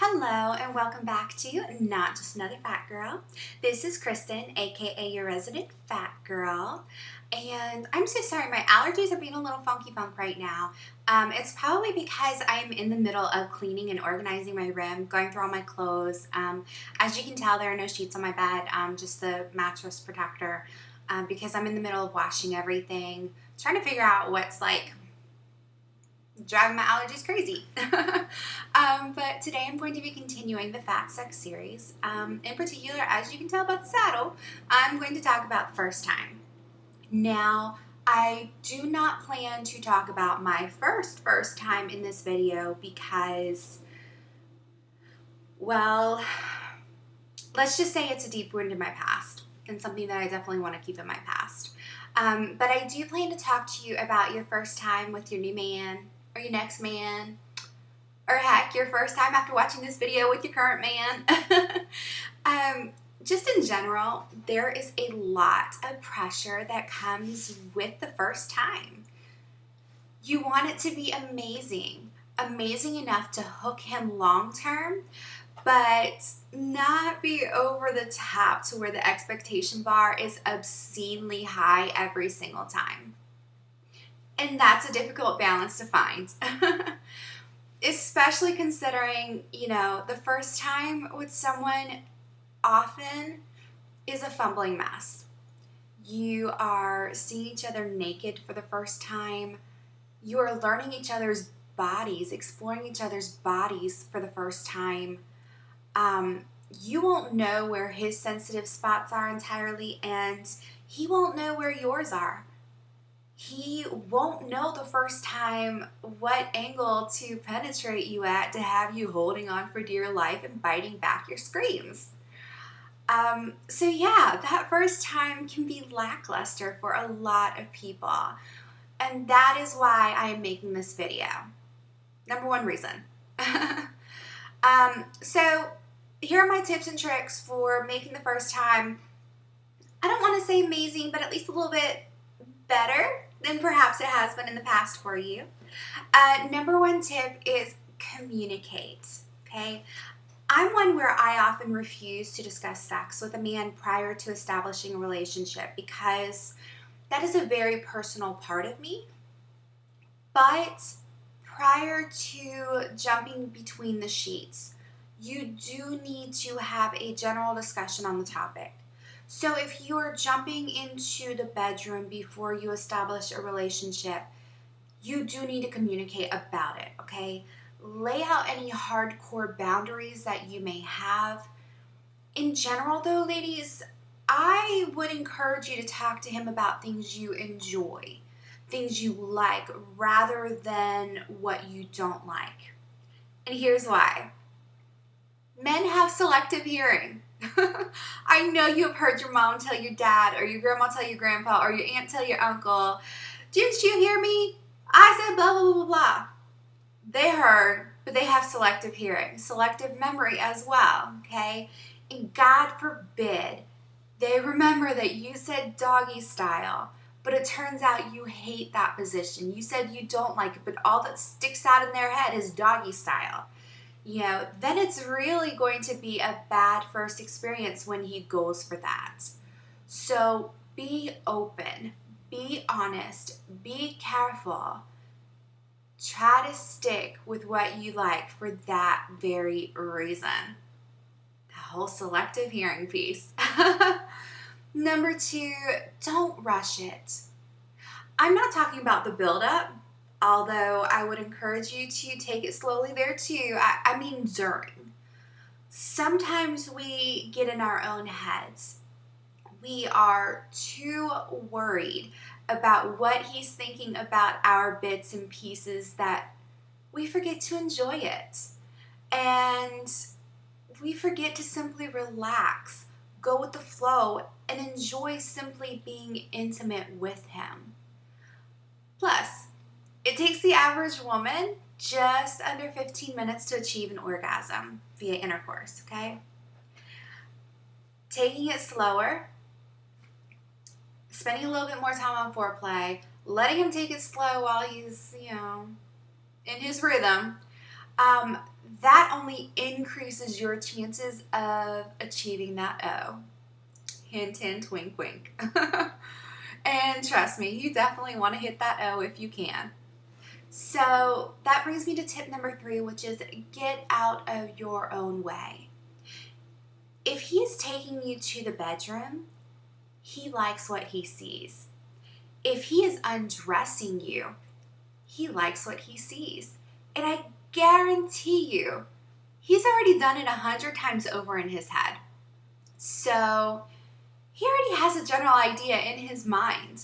Hello and welcome back to Not Just Another Fat Girl. This is Kristen, aka your resident fat girl. And I'm so sorry, my allergies are being a little funky funk right now. It's probably because I'm in the middle of cleaning and organizing my room, going through all my clothes. As you can tell, there are no sheets on my bed, just the mattress protector, because I'm in the middle of washing everything, trying to figure out what's like driving my allergies crazy. But today I'm going to be continuing the Fat Sex series. In particular, as you can tell by the saddle, I'm going to talk about the first time. Now, I do not plan to talk about my first time in this video because, well, let's just say it's a deep wound in my past and something that I definitely want to keep in my past. But I do plan to talk to you about your first time with your new man, or your next man, or heck, your first time after watching this video with your current man. Just in general, there is a lot of pressure that comes with the first time. You want it to be amazing, amazing enough to hook him long term, but not be over the top to where the expectation bar is obscenely high every single time. And that's a difficult balance to find. Especially considering, the first time with someone often is a fumbling mess. You are seeing each other naked for the first time. You are learning each other's bodies, exploring each other's bodies for the first time. You won't know where his sensitive spots are entirely, and he won't know where yours are. He won't know the first time what angle to penetrate you at to have you holding on for dear life and biting back your screams. So yeah, that first time can be lackluster for a lot of people. And that is why I am making this video. Number one reason. So here are my tips and tricks for making the first time, I don't want to say amazing, but at least a little bit better than perhaps it has been in the past for you. Number one tip is communicate, okay? I'm one where I often refuse to discuss sex with a man prior to establishing a relationship because that is a very personal part of me. But prior to jumping between the sheets, you do need to have a general discussion on the topic. So if you're jumping into the bedroom before you establish a relationship, you do need to communicate about it, okay? Lay out any hardcore boundaries that you may have. In general, though, ladies, I would encourage you to talk to him about things you enjoy, things you like, rather than what you don't like. And here's why. Men have selective hearing. I know you have heard your mom tell your dad, or your grandma tell your grandpa, or your aunt tell your uncle, "Didn't you hear me? I said blah, blah, blah, blah, blah." They heard, but they have selective hearing, selective memory as well, okay? And God forbid they remember that you said doggy style, but it turns out you hate that position. You said you don't like it, but all that sticks out in their head is doggy style. Then it's really going to be a bad first experience when he goes for that. So be open, be honest, be careful. Try to stick with what you like for that very reason. The whole selective hearing piece. Number two, don't rush it. I'm not talking about the buildup, although I would encourage you to take it slowly there too. I mean during. Sometimes we get in our own heads. We are too worried about what he's thinking about our bits and pieces that we forget to enjoy it. And we forget to simply relax, go with the flow, and enjoy simply being intimate with him. Plus, it takes the average woman just under 15 minutes to achieve an orgasm via intercourse, okay? Taking it slower, spending a little bit more time on foreplay, letting him take it slow while he's, in his rhythm, that only increases your chances of achieving that O. Hint, hint, wink, wink. And trust me, you definitely want to hit that O if you can. So that brings me to tip number 3, which is get out of your own way. If he's taking you to the bedroom, he likes what he sees. If he is undressing you, he likes what he sees. And I guarantee you, he's already done it 100 times over in his head. So he already has a general idea in his mind.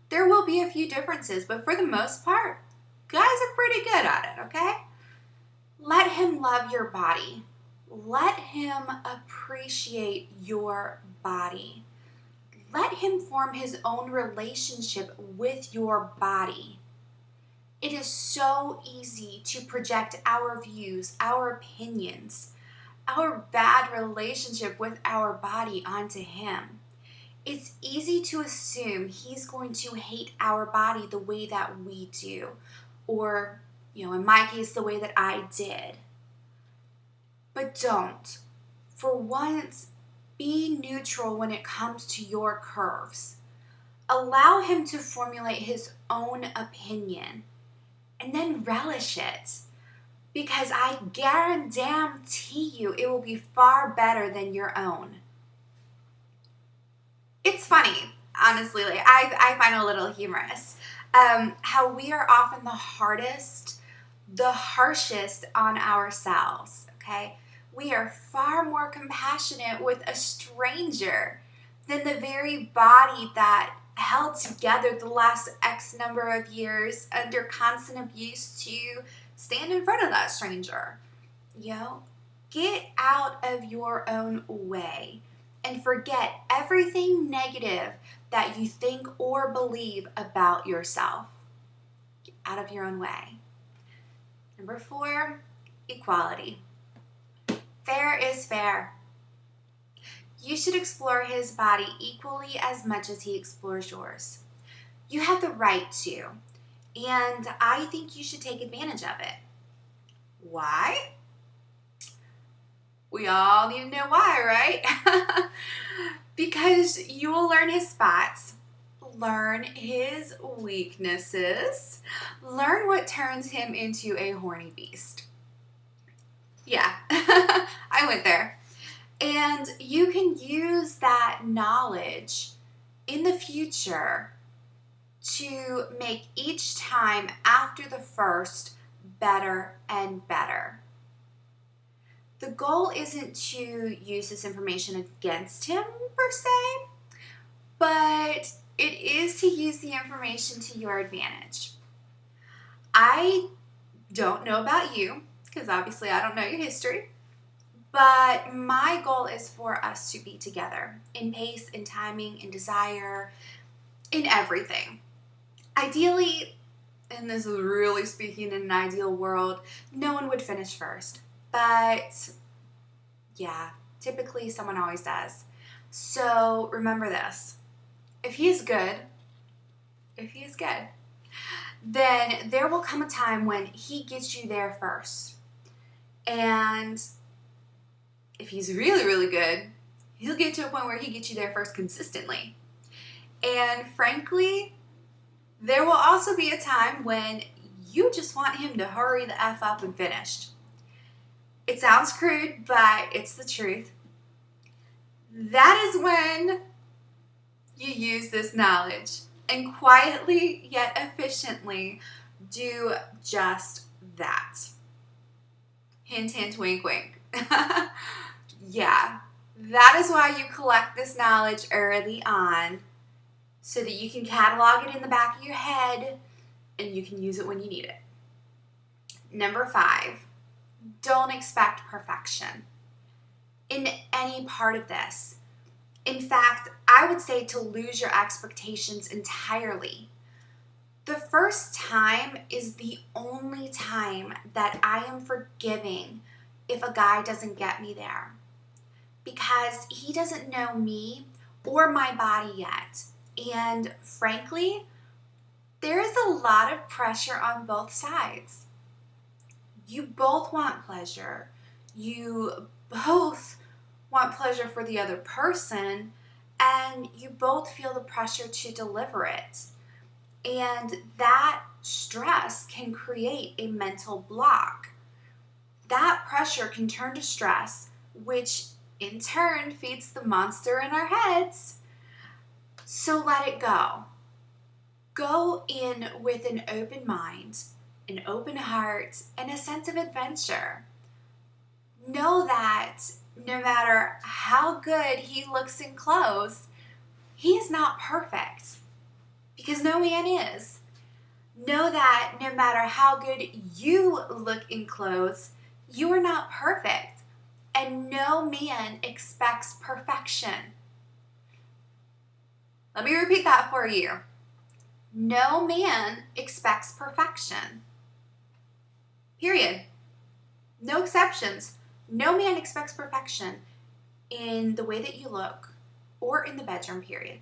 There will be a few differences, but for the most part, guys are pretty good at it, okay? Let him love your body. Let him appreciate your body. Let him form his own relationship with your body. It is so easy to project our views, our opinions, our bad relationship with our body onto him. It's easy to assume he's going to hate our body the way that we do, or, in my case, the way that I did. But don't. For once, be neutral when it comes to your curves. Allow him to formulate his own opinion, and then relish it. Because I guarantee you it will be far better than your own. It's funny, honestly. I find it a little humorous. How we are often the harshest on ourselves, okay? We are far more compassionate with a stranger than the very body that held together the last X number of years under constant abuse to stand in front of that stranger. Get out of your own way and forget everything negative that you think or believe about yourself. Get out of your own way. Number 4, equality. Fair is fair. You should explore his body equally as much as he explores yours. You have the right to, and I think you should take advantage of it. Why? We all need to know why, right? Because you will learn his spots, learn his weaknesses, learn what turns him into a horny beast. Yeah, I went there. And you can use that knowledge in the future to make each time after the first better and better. The goal isn't to use this information against him per se, but it is to use the information to your advantage. I don't know about you, because obviously I don't know your history, but my goal is for us to be together in pace, in timing, in desire, in everything. Ideally, and this is really speaking in an ideal world, no one would finish first. But yeah, typically someone always does. So remember this. If he is good, then there will come a time when he gets you there first. And if he's really, really good, he'll get to a point where he gets you there first consistently. And frankly, there will also be a time when you just want him to hurry the F up and finish. It sounds crude, but it's the truth. That is when you use this knowledge and quietly yet efficiently do just that. Hint, hint, wink, wink. Yeah, that is why you collect this knowledge early on, so that you can catalog it in the back of your head and you can use it when you need it. Number 5, don't expect perfection in any part of this. In fact, I would say to lose your expectations entirely. The first time is the only time that I am forgiving if a guy doesn't get me there, because he doesn't know me or my body yet. And frankly, there is a lot of pressure on both sides. You both want pleasure. You both want pleasure for the other person, and you both feel the pressure to deliver it. And that stress can create a mental block. That pressure can turn to stress, which in turn feeds the monster in our heads. So let it go. Go in with an open mind, an open heart, and a sense of adventure. Know that no matter how good he looks in clothes, he is not perfect, because no man is. Know that no matter how good you look in clothes, you are not perfect, and no man expects perfection. Let me repeat that for you. No man expects perfection. Period. No exceptions. No man expects perfection in the way that you look or in the bedroom, period.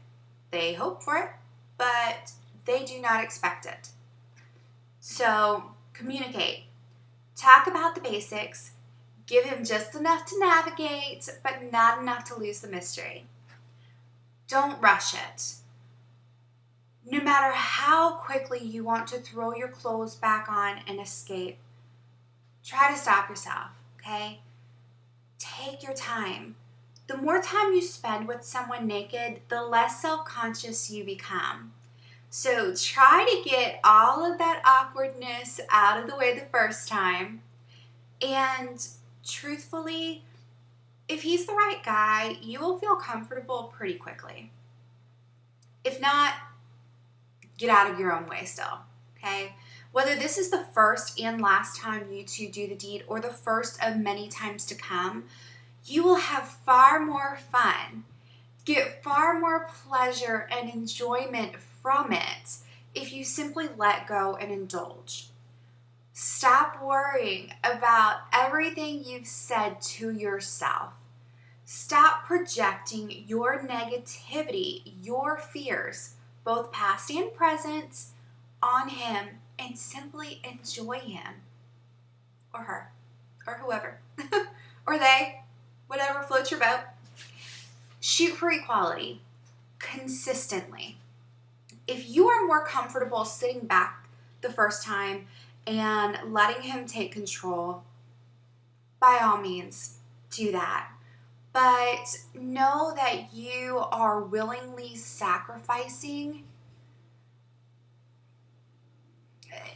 They hope for it, but they do not expect it. So communicate. Talk about the basics. Give him just enough to navigate, but not enough to lose the mystery. Don't rush it. No matter how quickly you want to throw your clothes back on and escape, try to stop yourself, okay? Take your time. The more time you spend with someone naked, the less self-conscious you become. So try to get all of that awkwardness out of the way the first time. And truthfully, if he's the right guy, you will feel comfortable pretty quickly. If not, get out of your own way still, okay? Whether this is the first and last time you two do the deed or the first of many times to come, you will have far more fun, get far more pleasure and enjoyment from it if you simply let go and indulge. Stop worrying about everything you've said to yourself. Stop projecting your negativity, your fears, both past and present, on him, and simply enjoy him or her or whoever or they, whatever floats your boat. Shoot for equality consistently. If you are more comfortable sitting back the first time and letting him take control, by all means, do that. But know that you are willingly sacrificing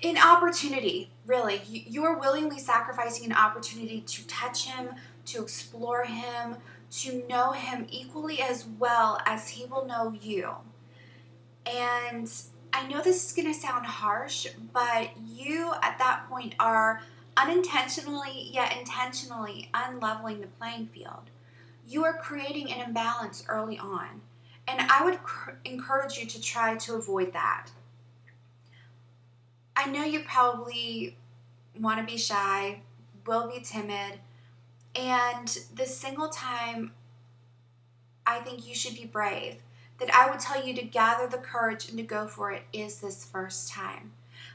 an opportunity, really. You are willingly sacrificing an opportunity to touch him, to explore him, to know him equally as well as he will know you. And I know this is going to sound harsh, but you at that point are unintentionally yet intentionally unleveling the playing field. You are creating an imbalance early on, and I would encourage you to try to avoid that. I know you probably want to be shy, will be timid, and the single time I think you should be brave, that I would tell you to gather the courage and to go for it, is this first time.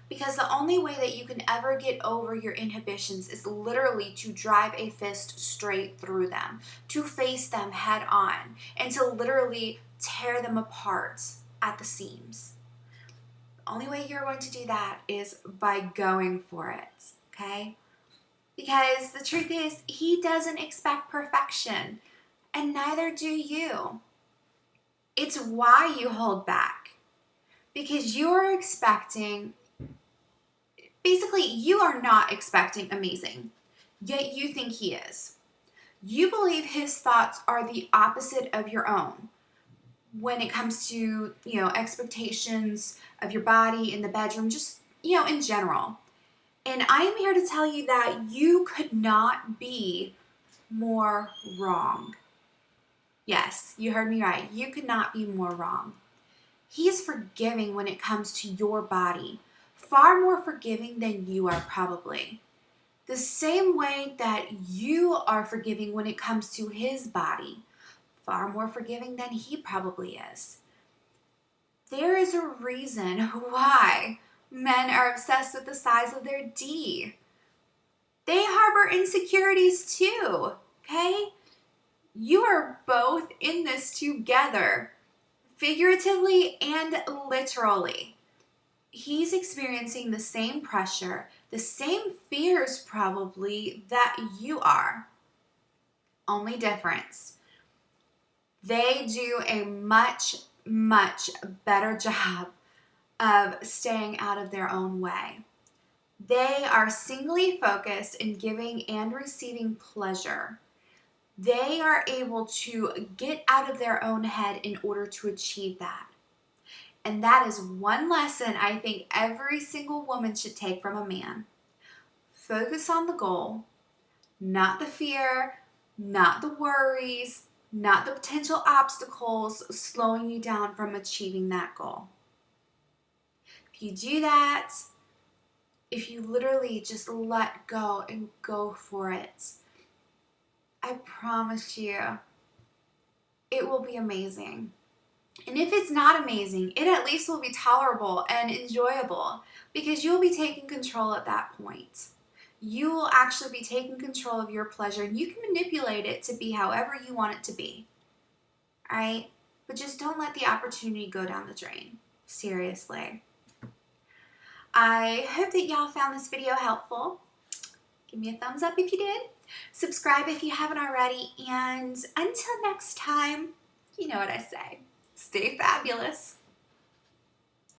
Because the only way that you can ever get over your inhibitions is literally to drive a fist straight through them, to face them head on, and to literally tear them apart at the seams. The only way you're going to do that is by going for it, okay? Because the truth is, he doesn't expect perfection, and neither do you. It's why you hold back, because you're expecting, basically, you are not expecting amazing, yet you think he is. You believe his thoughts are the opposite of your own when it comes to, expectations of your body in the bedroom, just, in general. And I am here to tell you that you could not be more wrong. Yes, you heard me right. You could not be more wrong. He is forgiving when it comes to your body, far more forgiving than you are probably. The same way that you are forgiving when it comes to his body, far more forgiving than he probably is. There is a reason why men are obsessed with the size of their D. They harbor insecurities too, okay? You are both in this together, figuratively and literally. He's experiencing the same pressure, the same fears probably that you are. Only difference, they do a much, much better job of staying out of their own way. They are singly focused in giving and receiving pleasure. They are able to get out of their own head in order to achieve that. And that is one lesson I think every single woman should take from a man. Focus on the goal, not the fear, not the worries, not the potential obstacles slowing you down from achieving that goal. If you do that, if you literally just let go and go for it, I promise you, it will be amazing. And if it's not amazing, it at least will be tolerable and enjoyable because you'll be taking control at that point. You will actually be taking control of your pleasure and you can manipulate it to be however you want it to be. All right? But just don't let the opportunity go down the drain. Seriously. I hope that y'all found this video helpful. Give me a thumbs up if you did. Subscribe if you haven't already. And until next time, you know what I say. Stay fabulous.